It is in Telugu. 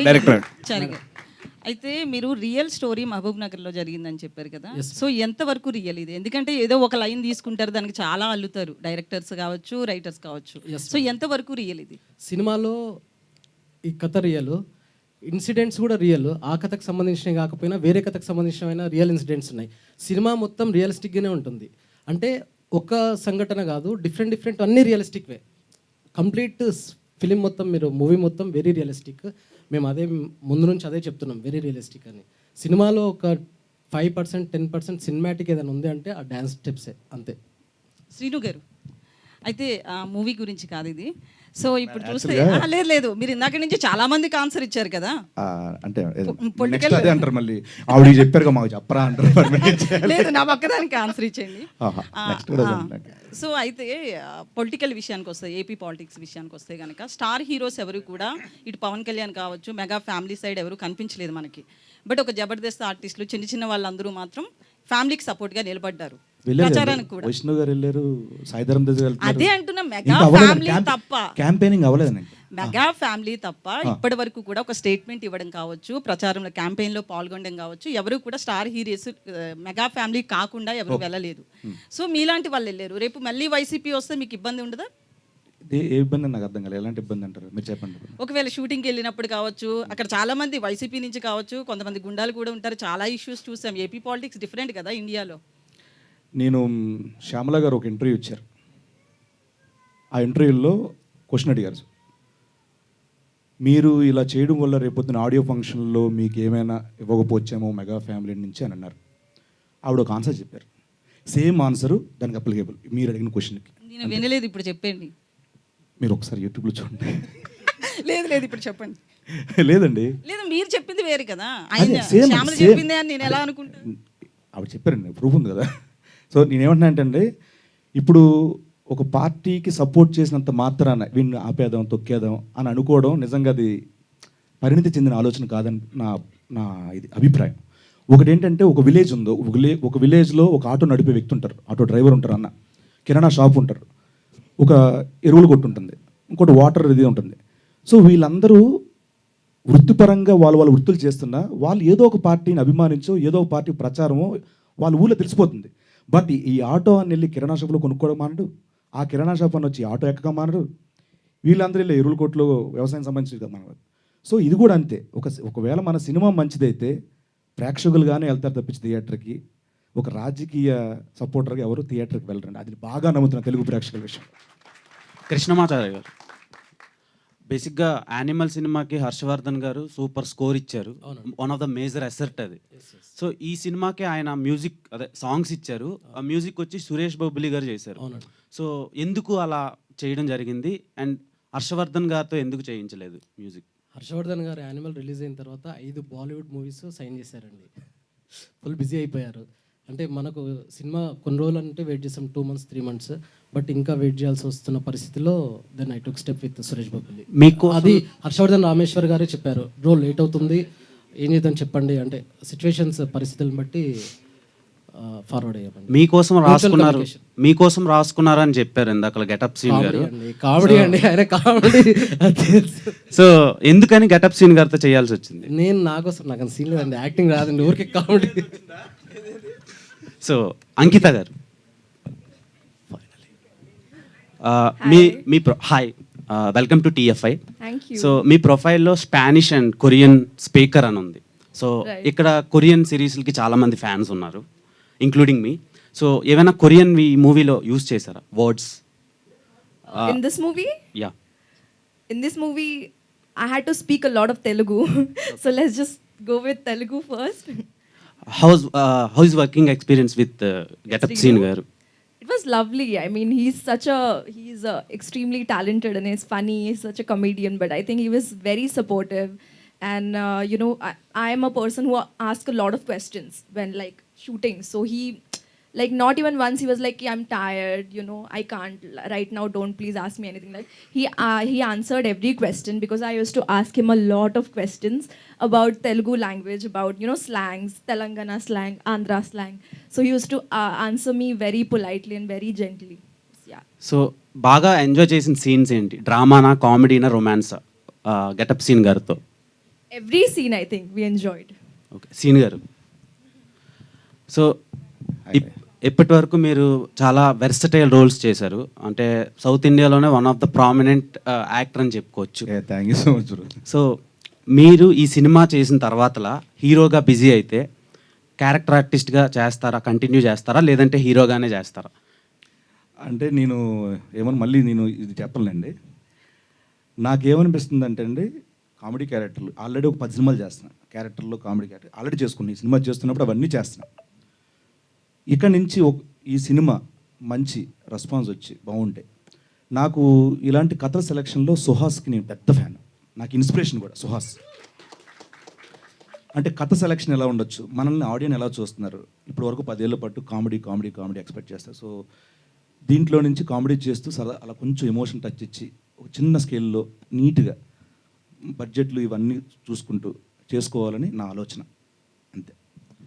డైరెక్టర్ చారిగా అయితే మీరు రియల్ స్టోరీ మహబూబ్ నగర్లో జరిగిందని చెప్పారు కదా. సో ఎంతవరకు రియల్ ఇది? ఎందుకంటే ఏదో ఒక లైన్ తీసుకుంటారు, దానికి చాలా అల్లుతారు డైరెక్టర్స్ కావచ్చు, రైటర్స్ కావచ్చు. సో ఎంతవరకు రియల్ ఇది? సినిమాలో ఈ కథ రియల్, ఇన్సిడెంట్స్ కూడా రియల్. ఆ కథకు సంబంధించినవి కాకపోయినా వేరే కథకు సంబంధించిన రియల్ ఇన్సిడెంట్స్ ఉన్నాయి. సినిమా మొత్తం రియలిస్టిక్గానే ఉంటుంది. అంటే ఒక సంఘటన కాదు, డిఫరెంట్ అన్నీ రియలిస్టిక్వే. కంప్లీట్ ఫిలిం మొత్తం, మీరు మూవీ మొత్తం వెరీ రియలిస్టిక్. మేము అదే ముందు నుంచి అదే చెప్తున్నాం, వెరీ రియలిస్టిక్ అని. సినిమాలో ఒక 5% 10% సినిమాటిక్ ఏదైనా ఉంది అంటే ఆ డ్యాన్స్ స్టెప్సే, అంతే. శ్రీను గారు, అయితే ఆ మూవీ గురించి కాదు ఇది. సో ఇప్పుడు చూస్తే లేదు, మీరు ఇందాక నుంచి చాలా మందికి ఆన్సర్ ఇచ్చారు కదా. అంటే నెక్స్ట్ అదే అంటారు, మళ్ళీ ఆవిడ చెప్పారు మాకు చెప్పరా అంటారు. లేదు, నా పక్కదానికి ఆన్సర్ ఇచ్చేయండి. సో అయితే పొలిటికల్ విషయానికి వస్తే, ఏపీ పాలిటిక్స్ విషయానికి వస్తే కనుక స్టార్ హీరోస్ ఎవరు కూడా ఇటు పవన్ కళ్యాణ్ కావచ్చు, మెగా ఫ్యామిలీ సైడ్ ఎవరు కనిపించలేదు మనకి. బట్ ఒక జబర్దస్త్ ఆర్టిస్టులు చిన్న వాళ్ళందరూ మాత్రం ఫ్యామిలీకి సపోర్ట్గా నిలబడ్డారు. ప్రచారానికి కూడా విష్ణు గారు వెళ్ళారు, సాయిధరం తేజ్ గారు. అదే అంటున్నా, మెగా ఫ్యామిలీ తప్ప క్యాంపెయినింగ్ అవ్వలేదు. మెగా ఫ్యామిలీ తప్ప ఇప్పటి వరకు కూడా ఒక స్టేట్మెంట్ ఇవ్వడం కావచ్చు, ప్రచారంలో క్యాంపెయిన్లో పాల్గొనడం కావచ్చు, ఎవరు కూడా స్టార్ హీరోస్ మెగా ఫ్యామిలీ కాకుండా ఎవరు వెళ్ళలేదు. సో మీలాంటి వాళ్ళు వెళ్ళారు. రేపు మళ్ళీ వైసీపీ వస్తే మీకు ఇబ్బంది ఉండదా? ఏ ఇబ్బంది నాకు అర్థం కాలేదు. ఎలాంటి ఇబ్బంది అంటారు మీరు చెప్పండి. ఒకవేళ షూటింగ్కి వెళ్ళినప్పుడు కావచ్చు, అక్కడ చాలా మంది వైసీపీ నుంచి కావచ్చు, కొంతమంది గుండాలు కూడా ఉంటారు. చాలా ఇష్యూస్ చూసాం. ఏపీ పాలిటిక్స్ డిఫరెంట్ కదా ఇండియాలో. నేను శ్యామల గారు ఒక ఇంటర్వ్యూ ఇచ్చారు. ఆ ఇంటర్వ్యూలో క్వశ్చన్ అడిగారు, మీరు ఇలా చేయడం వల్ల రేపొద్దున ఆడియో ఫంక్షన్లో మీకు ఏమైనా ఇవ్వకపోవచ్చేమో మెగా ఫ్యామిలీ నుంచి అని అన్నారు. ఆవిడ ఒక ఆన్సర్ చెప్పారు, సేమ్ ఆన్సరు దానికి అప్లికేబుల్ మీరు అడిగిన క్వశ్చన్కి. నేను వినలేదు, ఇప్పుడు చెప్పండి. మీరు ఒకసారి యూట్యూబ్లో చూడండి. లేదు ఇప్పుడు చెప్పండి. లేదండి, లేదు, మీరు చెప్పింది వేరు కదా, ఆయన శ్యామల చెప్పింది అని నేను ఎలా అనుకుంటాను? ఆవిడ చెప్పారండి, ప్రూఫ్ ఉంది కదా. సో నేనేమంటున్నా అంటే, ఇప్పుడు ఒక పార్టీకి సపోర్ట్ చేసినంత మాత్రాన వీడిని ఆపేద్దాం, తొక్కేద్దాం అని అనుకోవడం నిజంగా అది పరిణితి చెందిన ఆలోచన కాదని నా ఇది అభిప్రాయం. ఒకటి ఏంటంటే, ఒక విలేజ్ ఉందో, ఒక విలేజ్లో ఒక ఆటో నడిపే వ్యక్తి ఉంటారు, ఆటో డ్రైవర్ ఉంటారు, అన్న కిరాణా షాప్ ఉంటారు, ఒక ఎరువులు కొట్టు ఉంటుంది, ఇంకోటి వాటర్ ఇది ఉంటుంది. సో వీళ్ళందరూ వృత్తిపరంగా వాళ్ళ వృత్తులు చేస్తున్నా వాళ్ళు ఏదో ఒక పార్టీని అభిమానించో, ఏదో ఒక పార్టీ ప్రచారమో వాళ్ళ ఊళ్ళో తెలిసిపోతుంది. బట్ ఈ ఆటో అని వెళ్ళి కిరాణా షాప్లో కొనుక్కోవడం మానడు, ఆ కిరాణా షాప్ అని వచ్చి ఆటో ఎక్కగా మానడు, వీళ్ళందరూ వెళ్ళి ఎరువుల కొట్లో వ్యవసాయం సంబంధించి మానడు. సో ఇది కూడా అంతే. ఒకవేళ మన సినిమా మంచిదైతే ప్రేక్షకులుగానే వెళ్తారు తప్పించి థియేటర్కి. ఒక రాజకీయ సపోర్టర్గా ఎవరు థియేటర్కి వెళ్ళరండి. అది బాగా నమ్ముతున్నా తెలుగు ప్రేక్షకుల విషయం. కృష్ణమాచార్య గారు, బేసిక్గా యానిమల్ సినిమాకి హర్షవర్ధన్ గారు సూపర్ స్కోర్ ఇచ్చారు. One of the major asset అది. సో ఈ సినిమాకి ఆయన మ్యూజిక్, అదే సాంగ్స్ ఇచ్చారు. ఆ మ్యూజిక్ వచ్చి సురేష్ బొబ్బిలి గారు చేశారు. సో ఎందుకు అలా చేయడం జరిగింది? అండ్ హర్షవర్ధన్ గారితో ఎందుకు చేయించలేదు మ్యూజిక్? హర్షవర్ధన్ గారు యానిమల్ రిలీజ్ అయిన తర్వాత 5 బాలీవుడ్ మూవీస్ సైన్ చేశారండి. ఫుల్ బిజీ అయిపోయారు. అంటే మనకు సినిమా కొన్ని రోజులు అంటే వెయిట్ చేసాం, 2 months 3 months, బట్ ఇంకా వెయిట్ చేయాల్సి వస్తున్న పరిస్థితిలో then I took step with Suresh Bobbili. మీకు అది హర్షవర్ధన్ రామేశ్వర్ గారే చెప్పారు, బ్రో లేట్ అవుతుంది, ఏం చేద్దాం చెప్పండి అంటే, సిచ్యువేషన్స్ పరిస్థితులను బట్టి ఫార్వర్డ్ అయ్యామండి. మీకోసం రాసుకున్నారని చెప్పారు ఇందాక గెటప్ సీన్ గారు. కామెడీ అండి, ఆయన కామెడీ. సో ఎందుకని గెటప్ సీన్ గారితో చేయాల్సి వచ్చింది? నేను నాకు సీన్ లేదండి, యాక్టింగ్ రాదండి, ఊరికే కామెడీ. సో అంకిత గారు, hi, welcome to TFI. So మీ ప్రొఫైల్లో స్పానిష్ అండ్ కొరియన్ స్పీకర్ అని ఉంది. సో ఇక్కడ కొరియన్ సిరీస్లకి చాలా మంది ఫ్యాన్స్ ఉన్నారు, ఇంక్లూడింగ్ మీ. సో ఏమైనా కొరియన్ మూవీలో యూజ్ చేశారా words? In this movie? Yeah. In this movie, I had to speak a lot of Telugu. So let's just go with Telugu first. How's working experience with Getup Scene garu? It was lovely. I mean, he's extremely talented and he's funny. He's such a comedian, but I think he was very supportive. And I am a person who asks a lot of questions when like shooting. So he, like, not even once he was like, I'm tired, I can't right now, don't please ask me anything. Like he answered every question, because I used to ask him a lot of questions about Telugu language, about slangs, Telangana slang, Andhra slang. So he used to answer me very politely and very gently. Yeah. So బాగా ఎంజాయ్ చేసిన సీన్స్ ఏంటి? డ్రామానా, కామెడీనా, రొమాన్సా? గెటప్ సీన్ గారితో. Every scene, I think, we enjoyed. Okay, Seenu గారు. సో ఇప్పటి వరకు మీరు చాలా వెర్సటైల్ రోల్స్ చేశారు. అంటే సౌత్ ఇండియాలోనే one of the prominent actor అని చెప్పుకోవచ్చు. Thank you so much bro. So మీరు ఈ సినిమా చేసిన తర్వాతలా హీరోగా బిజీ అయితే క్యారెక్టర్ ఆర్టిస్ట్గా చేస్తారా, కంటిన్యూ చేస్తారా, లేదంటే హీరోగానే చేస్తారా? అంటే నేను మళ్ళీ నేను ఇది చెప్పలేండి. నాకేమనిపిస్తుంది అంటే అండి, కామెడీ క్యారెక్టర్లు ఆల్రెడీ ఒక 10 సినిమాలు చేస్తున్నాను. క్యారెక్టర్లో కామెడీ క్యారెక్టర్ ఆల్రెడీ చేసుకున్నాను. ఈ సినిమా చేస్తున్నప్పుడు అవన్నీ చేస్తున్నాను. ఇక నుంచి ఈ సినిమా మంచి రెస్పాన్స్ వచ్చి బాగుంటే, నాకు ఇలాంటి కథల సెలక్షన్లో సుహాస్కి నేను పెద్ద ఫ్యాన్. నాకు ఇన్స్పిరేషన్ కూడా సుహాస్. అంటే కథ సెలక్షన్ ఎలా ఉండొచ్చు, మనల్ని ఆడియన్స్ ఎలా చూస్తున్నారు, ఇప్పటి వరకు 10 ఏళ్ళ పాటు కామెడీ కామెడీ కామెడీ ఎక్స్పెక్ట్ చేస్తారు. సో దీంట్లో నుంచి కామెడీ చేస్తూ సరదా అలా కొంచెం ఎమోషన్ టచ్ ఇచ్చి ఒక చిన్న స్కేల్లో నీట్గా బడ్జెట్లు ఇవన్నీ చూసుకుంటూ చేసుకోవాలని నా ఆలోచన, అంతే.